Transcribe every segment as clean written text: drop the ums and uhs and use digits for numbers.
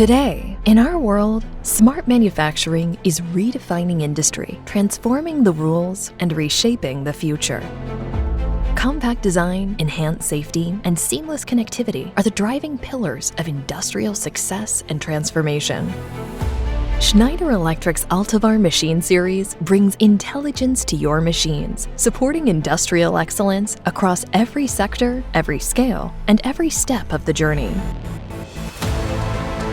Today, in our world, smart manufacturing is redefining industry, transforming the rules, and reshaping the future. Compact design, enhanced safety, and seamless connectivity are the driving pillars of industrial success and transformation. Schneider Electric's Altivar Machine series brings intelligence to your machines, supporting industrial excellence across every sector, every scale, and every step of the journey.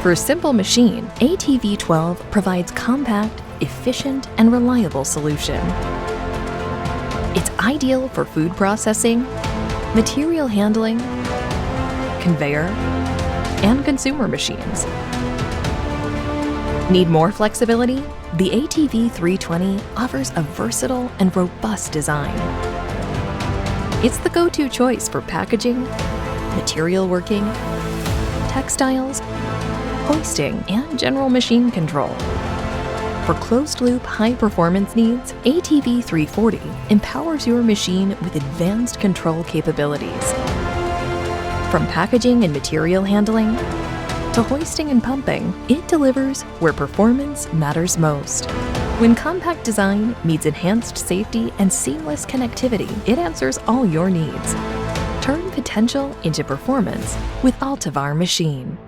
For a simple machine, ATV12 provides compact, efficient, and reliable solution. It's ideal for food processing, material handling, conveyor, and consumer machines. Need more flexibility? The ATV320 offers a versatile and robust design. It's the go-to choice for packaging, material working, textiles, hoisting, and general machine control. For closed-loop, high-performance needs, ATV340 empowers your machine with advanced control capabilities. From packaging and material handling to hoisting and pumping, it delivers where performance matters most. When compact design meets enhanced safety and seamless connectivity, it answers all your needs. Turn potential into performance with Altivar Machine.